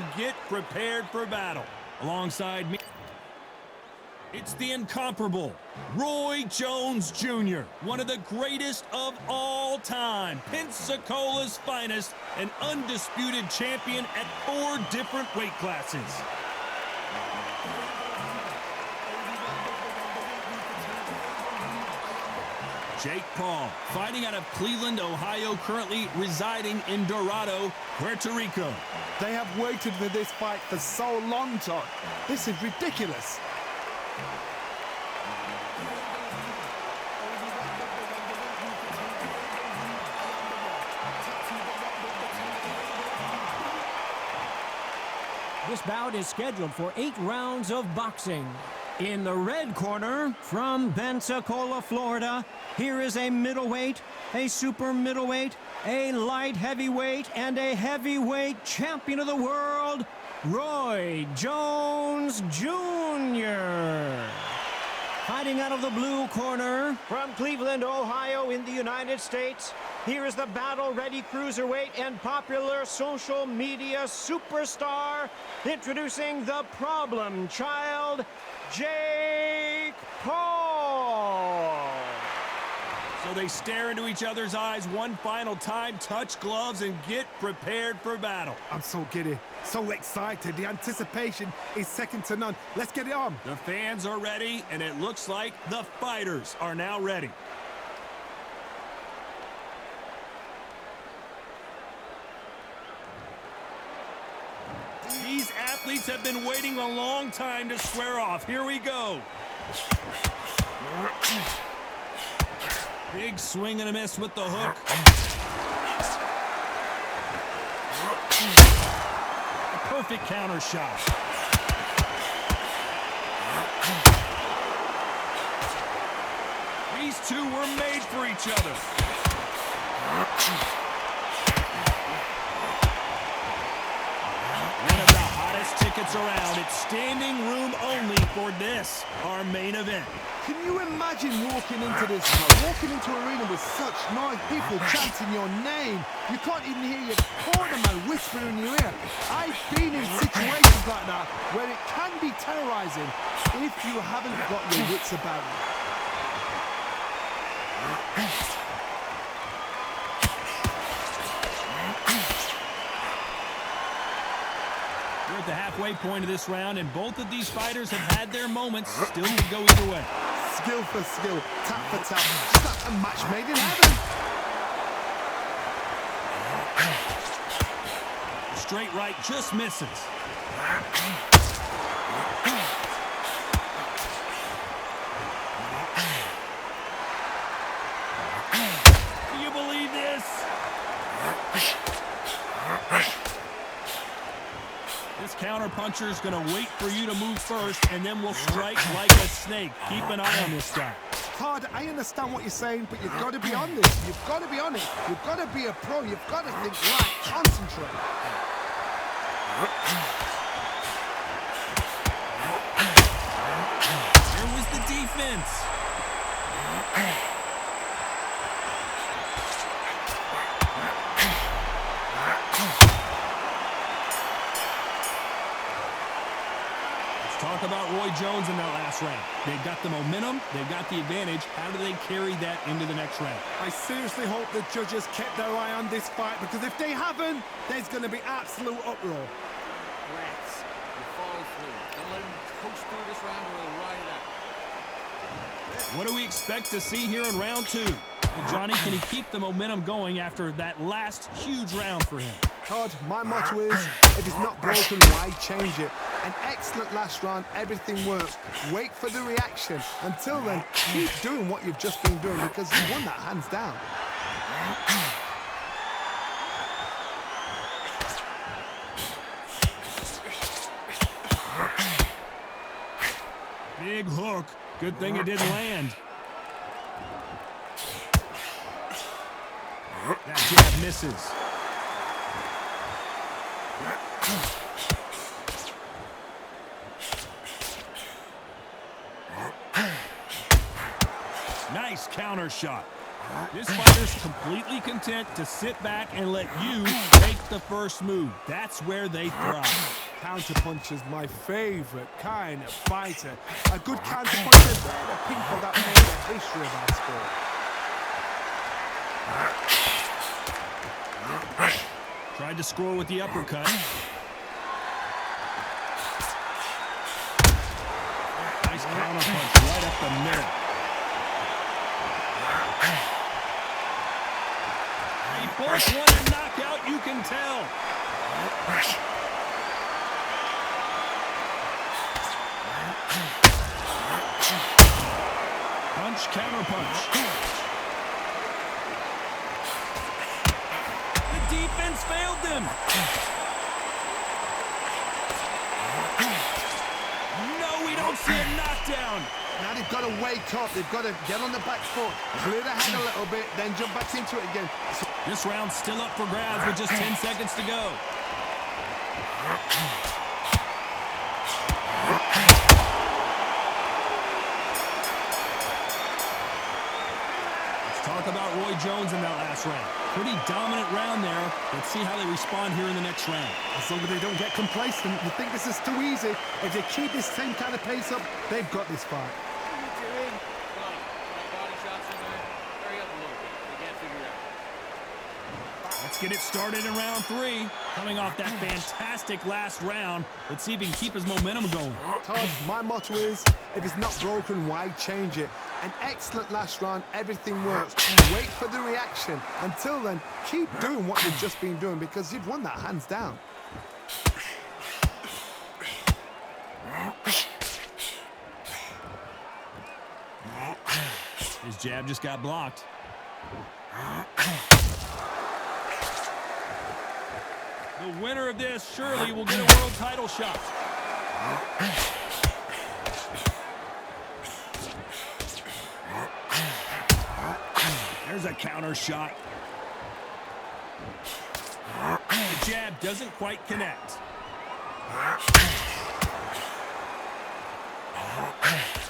to get prepared for battle. Alongside me, it's the incomparable Roy Jones Jr., one of the greatest of all time, Pensacola's finest, an undisputed champion at 4 different weight classes. Jake Paul, fighting out of Cleveland, Ohio, currently residing in Dorado, Puerto Rico. They have waited for this fight for so long, Todd. This is ridiculous. This bout is scheduled for 8 rounds of boxing. In the red corner, from Pensacola, Florida, here is a middleweight, a super middleweight, a light heavyweight, and a heavyweight champion of the world, Roy Jones Jr. Fighting out of the blue corner, from Cleveland, Ohio, in the United States, here is the battle-ready cruiserweight and popular social media superstar, introducing the problem child, Jake Paul. So they stare into each other's eyes one final time, touch gloves, and get prepared for battle. I'm so giddy, so excited. The anticipation is second to none. Let's get it on. The fans are ready, and it looks like the fighters are now ready. These athletes have been waiting a long time to square off. Here we go. Big swing and a miss with the hook. A perfect counter shot. These two were made for each other. Tickets around. It's standing room only for this, our main event. Can you imagine walking into this arena with such noise, people chanting your name? You can't even hear your cornerman whisper in your ear. I've been in situations like that where it can be terrorizing if you haven't got your wits about you. We're at the halfway point of this round, and both of these fighters have had their moments. Still could go either way. Skill for skill, tap for tap. Just like a match made in heaven. Straight right just misses. Do you believe this? This counter-puncher is going to wait for you to move first, and then will strike like a snake. Keep an eye on this guy. Todd, I understand what you're saying, but you've got to be on this. You've got to be on it. You've got to be a pro. You've got to think right. Concentrate. There was the defense. Talk about Roy Jones in that last round. They've got the momentum, they've got the advantage. How do they carry that into the next round? I seriously hope the judges kept their eye on this fight, because if they haven't, there's going to be absolute uproar. Rats, you follow through. Don't let him coast through this round or he'll ride it out. What do we expect to see here in round 2? Johnny, can he keep the momentum going after that last huge round for him? Todd, my motto is, if it's not broken, why change it? An excellent last round, everything works. Wait for the reaction. Until then, keep doing what you've just been doing, because you won that hands down. Big hook. Good thing it didn't land. That jab misses. Nice counter shot. This fighter's completely content to sit back and let you take the first move. That's where they thrive. Counterpunch is my favorite kind of fighter. A good counterpuncher is the people that made the history of our sport. Tried to score with the uppercut. Nice counter punch right up the middle. They both want a knockout, you can tell. Punch, counter punch. The defense failed them. No, we don't see a knockdown. Now they've got to wake up. They've got to get on the back foot, clear the head a little bit, then jump back into it again. This round's still up for grabs with just 10 seconds to go. Let's talk about Roy Jones in that last round. Pretty dominant round there. Let's see how they respond here in the next round. As long as they don't get complacent, you think this is too easy. If they keep this same kind of pace up, they've got this fight. What are you doing? Got body shots in there. Hurry up a little bit. They can't figure it out. Let's get it started in round 3. Coming off that fantastic last round, let's see if he can keep his momentum going. Todd, my motto is, if it's not broken, why change it? An excellent last round, everything works. Wait for the reaction. Until then, keep doing what you've just been doing because you've won that hands down. His jab just got blocked. The winner of this surely will get a world title shot. There's a counter shot. The jab doesn't quite connect.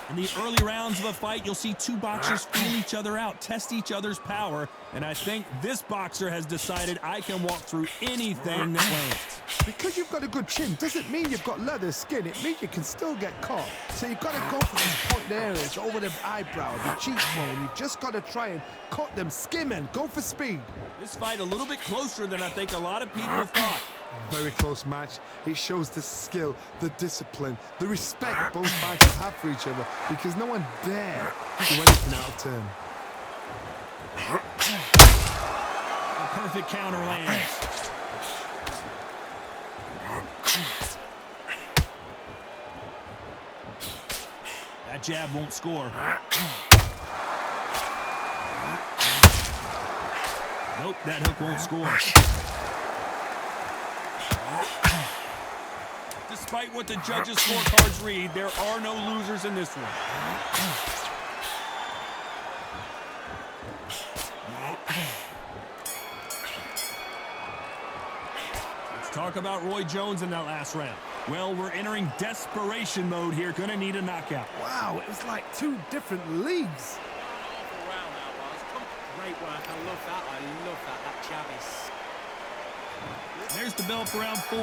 In the early rounds of a fight, you'll see two boxers feel each other out, test each other's power, and I think this boxer has decided I can walk through anything that lands. Because you've got a good chin doesn't mean you've got leather skin. It means you can still get caught. So you've got to go for these point areas, over the eyebrow, the cheekbone. You've just got to try and cut them, skim them, go for speed. This fight a little bit closer than I think a lot of people thought. Very close match. It shows the skill, the discipline, the respect both fighters have for each other because no one dare do anything out of turn. A perfect counter lands. That jab won't score. Nope, that hook won't score. Despite what the judges' scorecards read, there are no losers in this one. Let's talk about Roy Jones in that last round. Well, we're entering desperation mode here. Gonna need a knockout. Wow, it was like two different leagues. Powerful round that was. Great work. I love that. I love that. That jab is... There's the bell for round 4.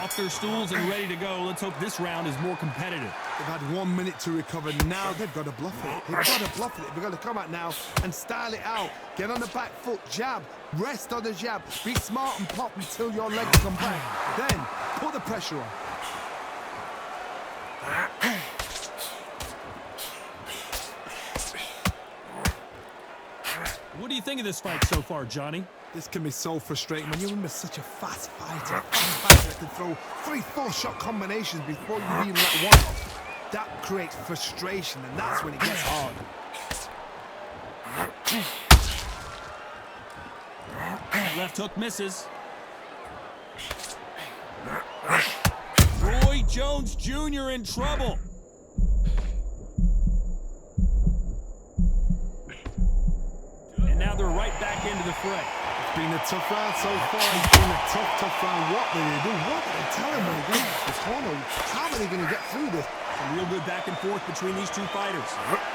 Off their stools and ready to go. Let's hope this round is more competitive. They've had 1 minute to recover. Now they've got to bluff it. They've got to bluff it. They've got to come out now and style it out. Get on the back foot, jab, rest on the jab. Be smart and pop until your legs come back. Then put the pressure on. What do you think of this fight so far, Johnny? This can be so frustrating when you're in with such a fast fighter. Fast fighter that can throw 3-4 shot combinations before you even let one off. That creates frustration, and that's when it gets hard. Left hook misses. Roy Jones Jr. in trouble. And now they're right back into the fray. It's been a tough round so far. It's been a tough round. What do they do? What do they tell him when he gets this corner? How are they going to get through this? Some real good back and forth between these two fighters.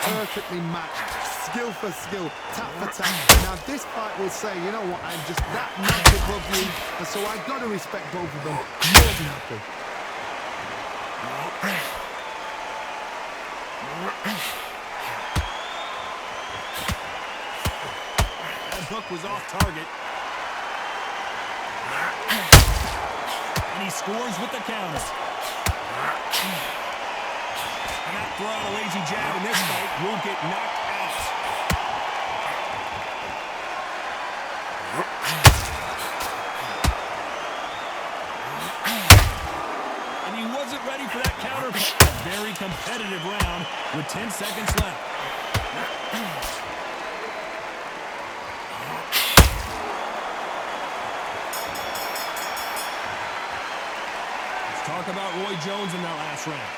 Perfectly matched. skill for skill, tap for tap. Now this fight will say, you know what, I'm just that much above you, and so I've got to respect both of them. More than happy. That hook was off target. And he scores with the counter. Cannot throw out a lazy jab in this fight. Will get knocked out. And he wasn't ready for that counter. A very competitive round with 10 seconds left. Let's talk about Roy Jones in that last round.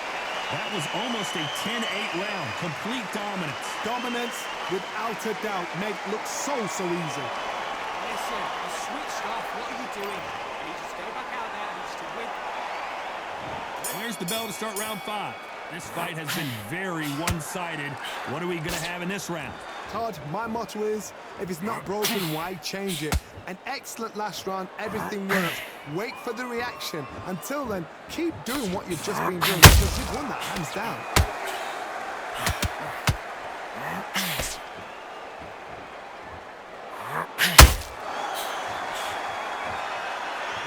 That was almost a 10-8 round. Complete dominance. Dominance, without a doubt, made it look so easy. Listen, you switched off. What are you doing? You need to go back out there and just to win. There's the bell to start round 5. This fight has been very one-sided. What are we going to have in this round? Todd, my motto is, if it's not broken, why change it? An excellent last round, everything worked. Wait for the reaction. Until then, keep doing what you've just been doing because you've won that hands down.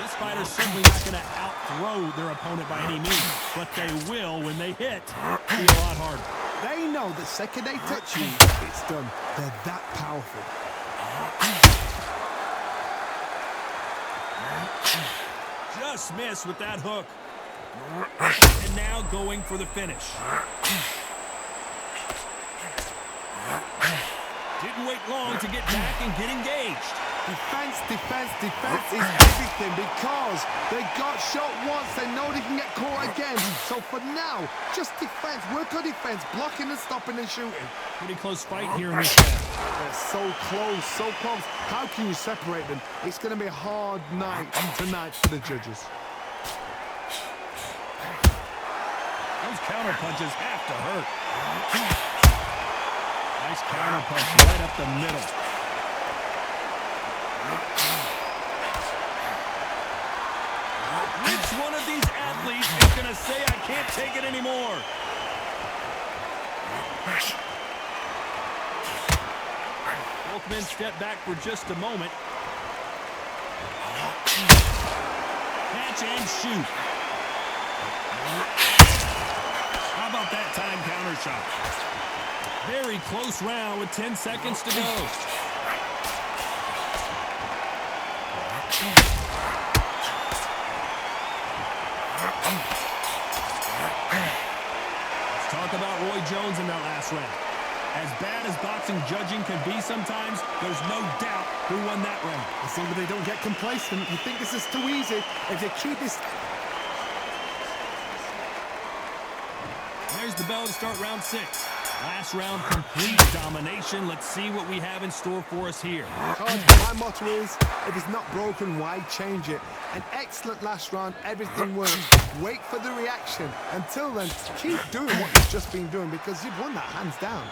This fighter's certainly not going to outthrow their opponent by any means, but they will, when they hit, be a lot harder. They know the second they touch you, it's done. They're that powerful. Just missed with that hook. And now going for the finish. Didn't wait long to get back and get engaged. Defense, defense, defense is everything because they got shot once. They know they can get caught again. So for now, just defense. Work on defense. Blocking and stopping and shooting. Pretty close fight here in this round. They're so close, so close. How can you separate them? It's going to be a hard night tonight for the judges. Those counter punches have to hurt. Nice counter punch right up the middle. Which one of these athletes is going to say, I can't take it anymore? Both men step back for just a moment. Catch and shoot. How about that time counter shot? Very close round with 10 seconds to go. Let's talk about Roy Jones in that last round. As bad as boxing judging can be sometimes, there's no doubt who won that round. I see, but they don't get complacent. You think this is too easy. If they keep this... There's the bell to start round 6. Last round, complete domination. Let's see what we have in store for us here. My motto is, if it's not broken, why change it? An excellent last round, everything worked. Wait for the reaction. Until then, keep doing what you've just been doing because you've won that hands down.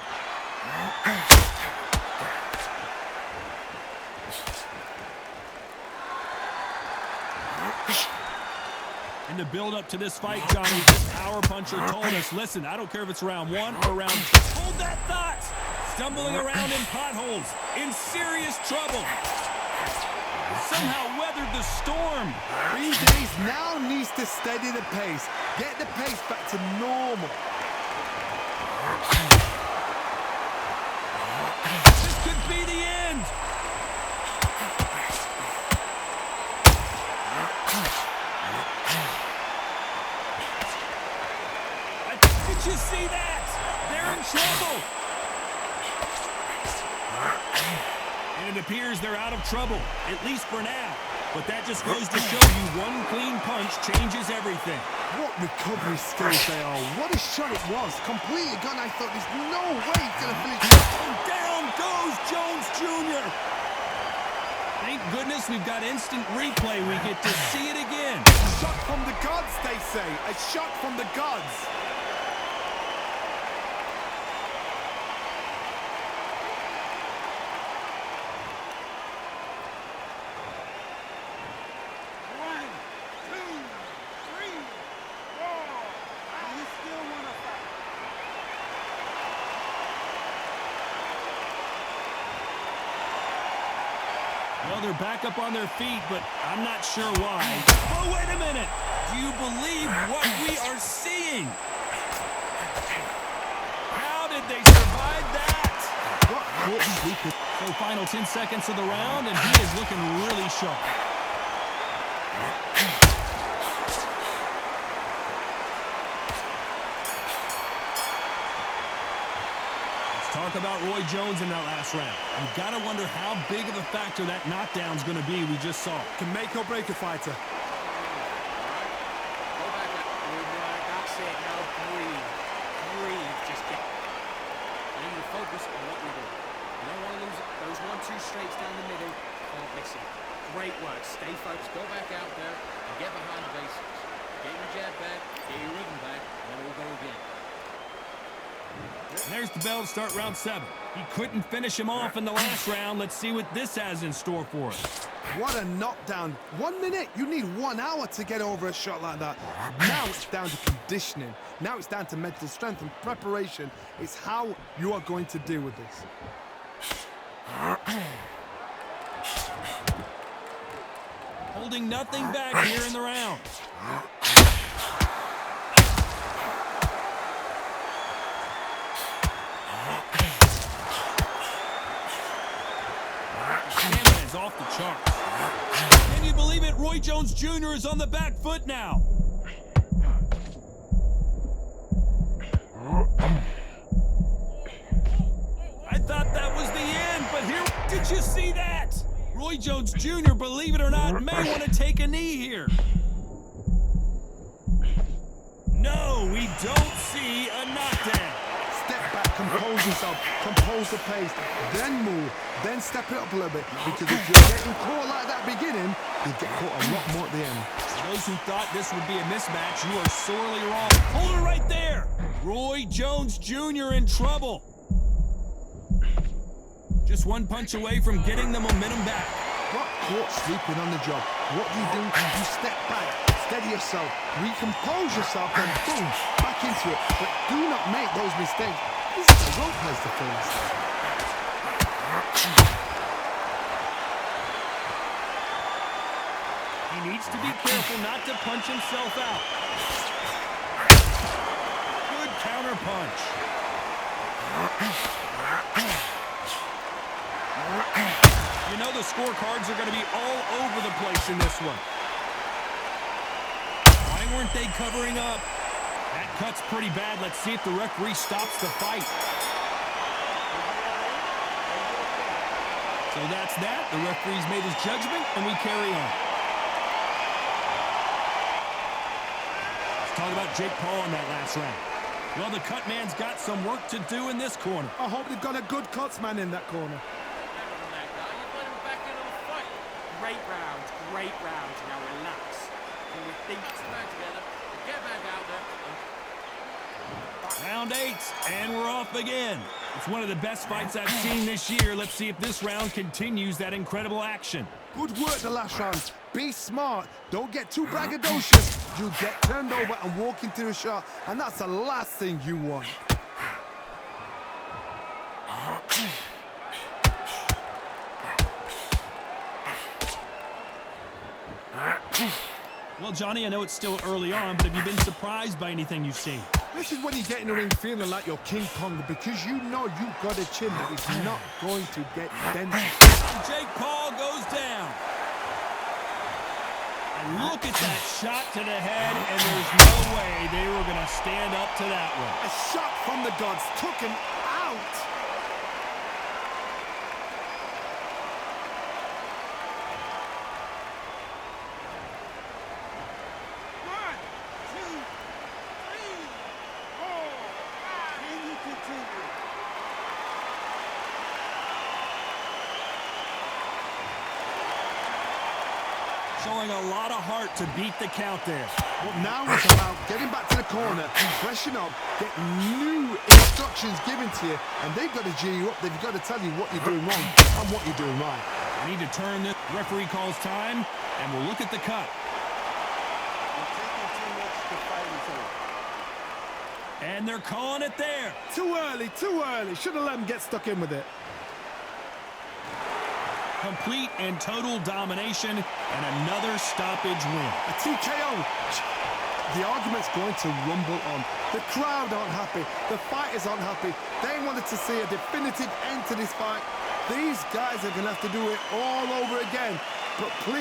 In the build-up to this fight, Johnny, this power puncher told us, listen, I don't care if it's round 1 or round 2. Hold that thought! Stumbling around in potholes, in serious trouble. Somehow weathered the storm. These now needs to steady the pace. Get the pace back to normal. This could be the end. Did you see that? They're in trouble. And it appears they're out of trouble, at least for now. But that just goes to show you one clean punch changes everything. What recovery skills they are. What a shot it was. Completely gone. I thought there's no way he's going to finish. And down goes Jones Jr. Thank goodness we've got instant replay. We get to see it again. A shot from the gods, they say. A shot from the gods. Well, they're back up on their feet, but I'm not sure why. Oh, wait a minute. Do you believe what we are seeing? How did they survive that? What court sweep? So final 10 seconds of the round, and he is looking really sharp. Talk about Roy Jones in that last round. You've got to wonder how big of a factor that knockdown's going to be we just saw. Can make or break a fighter. Go back up. That's it. Now breathe. Breathe. Just get. We need to focus on what we do. You don't want to lose those 1-2 straights down the middle. Can't miss it. Great work. Stay focused. Go back out there and get behind the basics. Get your jab back. Get your rhythm back. And then we'll go again. And there's the bell to start round 7. He couldn't finish him off in the last round. Let's see what this has in store for us. What a knockdown. 1 minute, you need 1 hour to get over a shot like that. Now it's down to conditioning. Now it's down to mental strength and preparation. It's how you are going to deal with this. Holding nothing back here in the round. Is off the charts. Can you believe it? Roy Jones Jr. is on the back foot now. I thought that was the end, but here, did you see that? Roy Jones Jr., believe it or not, may want to take a knee here. No, we don't see a knockdown. Step back, compose yourself, compose the pace, then move, then step it up a little bit. Because if you're getting caught like that beginning, you'll get caught a lot more at the end. Those who thought this would be a mismatch, you are sorely wrong. Hold it right there. Roy Jones Jr. in trouble. Just one punch away from getting the momentum back. Got caught sleeping on the job. What do? You step back, steady yourself, recompose yourself, and boom, back into it. But do not make those mistakes. This is a real place to finish. He needs to be careful not to punch himself out. Good counter punch. You know the scorecards are going to be all over the place in this one. Why weren't they covering up? That cut's pretty bad. Let's see if the referee stops the fight. So that's that. The referee's made his judgment, and we carry on. Let's talk about Jake Paul in that last round. Well, the cut man's got some work to do in this corner. I hope they've got a good cuts man in that corner. Great round, great round. Now relax. Can we think back together? Get back out there. Round 8, and we're off again. It's one of the best fights I've seen this year. Let's see if this round continues that incredible action. Good work the last round. Be smart. Don't get too braggadocious. You'll get turned over and walk into a shot, and that's the last thing you want. Well, Johnny, I know it's still early on, but have you been surprised by anything you've seen? This is when you get in the ring feeling like you're King Kong, because you know you've got a chin that is not going to get dented. Jake Paul goes down. And look at that shot to the head, and there's no way they were going to stand up to that one. A shot from the gods took him out. Showing a lot of heart to beat the count there. But now it's about getting back to the corner, freshen up, get new instructions given to you, and they've got to G you up. They've got to tell you what you're doing wrong and what you're doing right. We need to turn this. Referee calls time, and we'll look at the cut. And they're calling it there. Too early, too early. Should have let him get stuck in with it. Complete and total domination and another stoppage win. A TKO. The argument's going to rumble on. The crowd aren't happy. The fighters aren't happy. They wanted to see a definitive end to this fight. These guys are going to have to do it all over again. But please.